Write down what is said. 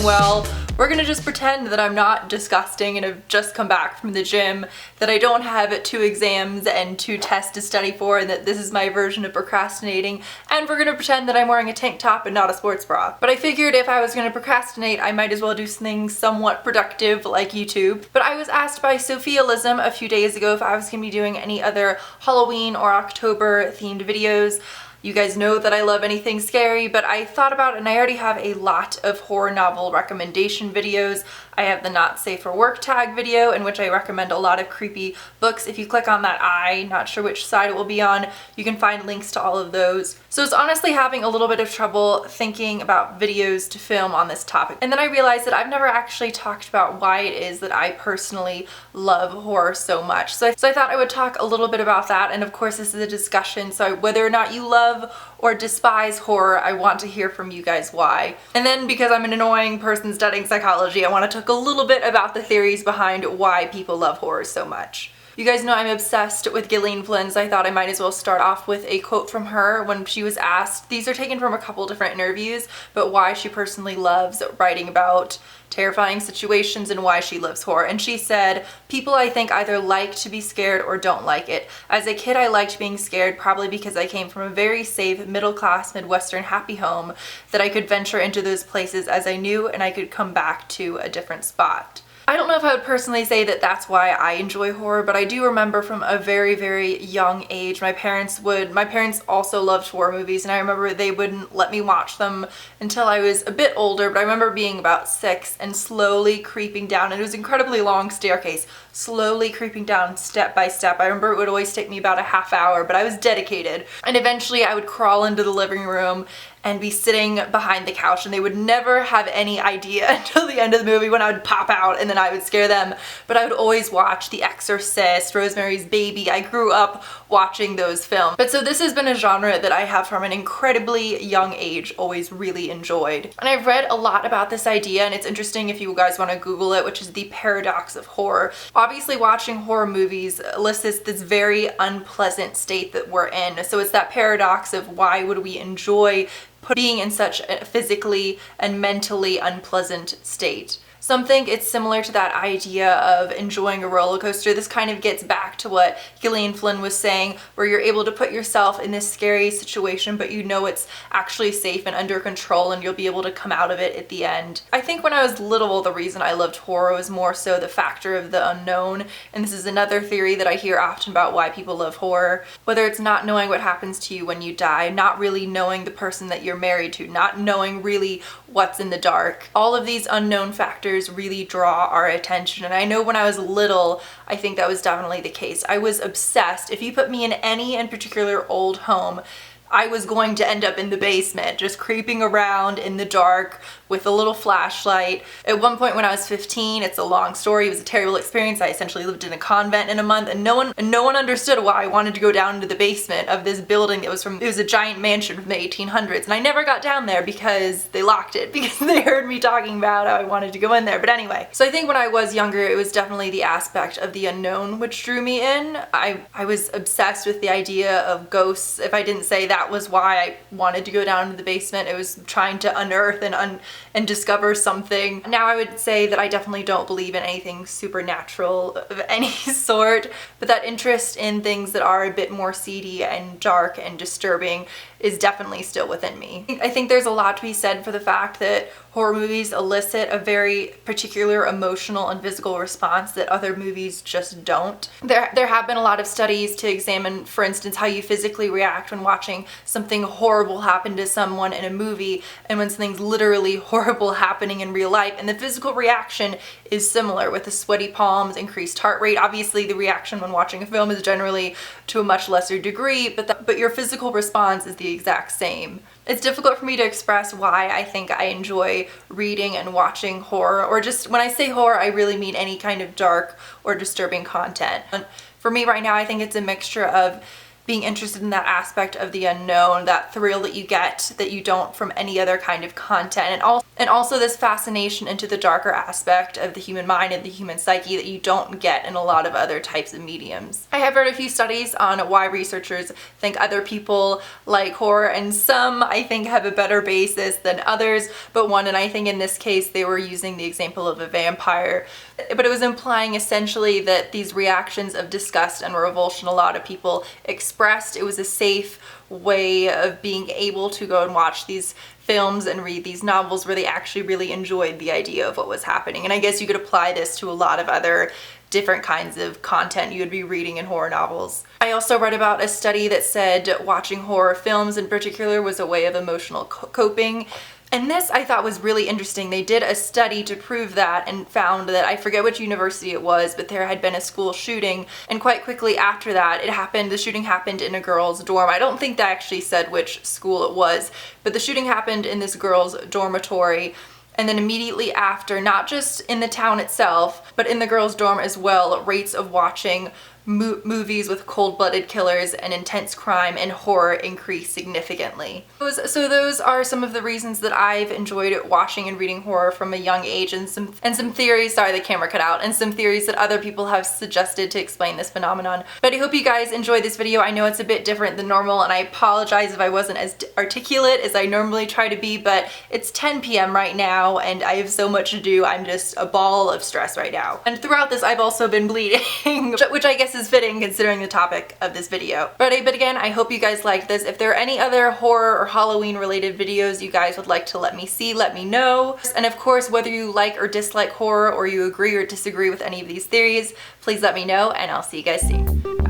well. We're gonna just pretend that I'm not disgusting and have just come back from the gym, that I don't have 2 exams and 2 tests to study for, and that this is my version of procrastinating, and we're gonna pretend that I'm wearing a tank top and not a sports bra. But I figured if I was gonna procrastinate, I might as well do something somewhat productive like YouTube. But I was asked by Sophia Lism a few days ago if I was gonna be doing any other Halloween or October themed videos. You guys know that I love anything scary, but I thought about it and I already have a lot of horror novel recommendation videos. I have the Not Safe for Work tag video in which I recommend a lot of creepy books. If you click on that eye, not sure which side it will be on, you can find links to all of those. So it's honestly having a little bit of trouble thinking about videos to film on this topic. And then I realized that I've never actually talked about why it is that I personally love horror so much. So I thought I would talk a little bit about that, and of course this is a discussion, so whether or not you love or despise horror, I want to hear from you guys why. And then because I'm an annoying person studying psychology, I want to talk a little bit about the theories behind why people love horror so much. You guys know I'm obsessed with Gillian Flynn, so I thought I might as well start off with a quote from her when she was asked, these are taken from a couple different interviews, but why she personally loves writing about terrifying situations and why she loves horror. And she said, "People I think either like to be scared or don't like it. As a kid I liked being scared probably because I came from a very safe middle-class Midwestern happy home that I could venture into those places as I knew and I could come back to a different spot." I don't know if I would personally say that that's why I enjoy horror, but I do remember from a very, very young age, my parents also loved horror movies, and I remember they wouldn't let me watch them until I was a bit older, but I remember being about 6 and slowly creeping down, and it was an incredibly long staircase, slowly creeping down step by step. I remember it would always take me about a half hour, but I was dedicated. And eventually I would crawl into the living room and be sitting behind the couch, and they would never have any idea until the end of the movie when I would pop out and then I would scare them. But I would always watch The Exorcist, Rosemary's Baby. I grew up watching those films. But so this has been a genre that I have from an incredibly young age always really enjoyed. And I've read a lot about this idea, and it's interesting if you guys want to Google it, which is the paradox of horror. Obviously watching horror movies elicits this very unpleasant state that we're in. So it's that paradox of why would we enjoy being in such a physically and mentally unpleasant state. Some think it's similar to that idea of enjoying a roller coaster. This kind of gets back to what Gillian Flynn was saying, where you're able to put yourself in this scary situation, but you know it's actually safe and under control and you'll be able to come out of it at the end. I think when I was little, the reason I loved horror was more so the factor of the unknown, and this is another theory that I hear often about why people love horror. Whether it's not knowing what happens to you when you die, not really knowing the person that you're married to, not knowing really what's in the dark. All of these unknown factors really draw our attention, and I know when I was little, I think that was definitely the case. I was obsessed. If you put me in any in particular old home, I was going to end up in the basement, just creeping around in the dark with a little flashlight. At one point when I was 15, it's a long story, it was a terrible experience. I essentially lived in a convent in a month, and no one understood why I wanted to go down into the basement of this building that it was a giant mansion from the 1800s, and I never got down there because they locked it, because they heard me talking about how I wanted to go in there. But anyway, so I think when I was younger, it was definitely the aspect of the unknown which drew me in. I was obsessed with the idea of ghosts. If I didn't say that was why I wanted to go down into the basement, it was trying to unearth and discover something. Now I would say that I definitely don't believe in anything supernatural of any sort, but that interest in things that are a bit more seedy and dark and disturbing is definitely still within me. I think there's a lot to be said for the fact that horror movies elicit a very particular emotional and physical response that other movies just don't. There have been a lot of studies to examine, for instance, how you physically react when watching something horrible happen to someone in a movie and when something's literally horrible happening in real life, and the physical reaction is similar, with the sweaty palms, increased heart rate. Obviously the reaction when watching a film is generally to a much lesser degree, but your physical response is the exact same. It's difficult for me to express why I think I enjoy reading and watching horror, or just when I say horror, I really mean any kind of dark or disturbing content. And for me right now, I think it's a mixture of being interested in that aspect of the unknown, that thrill that you get that you don't from any other kind of content, and also this fascination into the darker aspect of the human mind and the human psyche that you don't get in a lot of other types of mediums. I have read a few studies on why researchers think other people like horror, and some I think have a better basis than others, but one, and I think in this case they were using the example of a vampire, but it was implying essentially that these reactions of disgust and revulsion a lot of people expressed, it was a safe way of being able to go and watch these films and read these novels where they actually really enjoyed the idea of what was happening. And I guess you could apply this to a lot of other different kinds of content you would be reading in horror novels. I also read about a study that said watching horror films in particular was a way of emotional coping. And this I thought was really interesting. They did a study to prove that and found that, I forget which university it was, but there had been a school shooting, and quite quickly after that the shooting happened in a girl's dorm. I don't think they actually said which school it was, but the shooting happened in this girl's dormitory. And then immediately after, not just in the town itself, but in the girls' dorm as well, rates of watching movies with cold-blooded killers and intense crime and horror increase significantly. So those are some of the reasons that I've enjoyed watching and reading horror from a young age, and some theories, sorry the camera cut out, and some theories that other people have suggested to explain this phenomenon. But I hope you guys enjoyed this video. I know it's a bit different than normal, and I apologize if I wasn't as articulate as I normally try to be, but it's 10 p.m. right now and I have so much to do. I'm just a ball of stress right now. And throughout this I've also been bleeding, which I guess is fitting considering the topic of this video. But again, I hope you guys liked this. If there are any other horror or Halloween related videos you guys would like to let me see, let me know. And of course, whether you like or dislike horror, or you agree or disagree with any of these theories, please let me know, and I'll see you guys soon.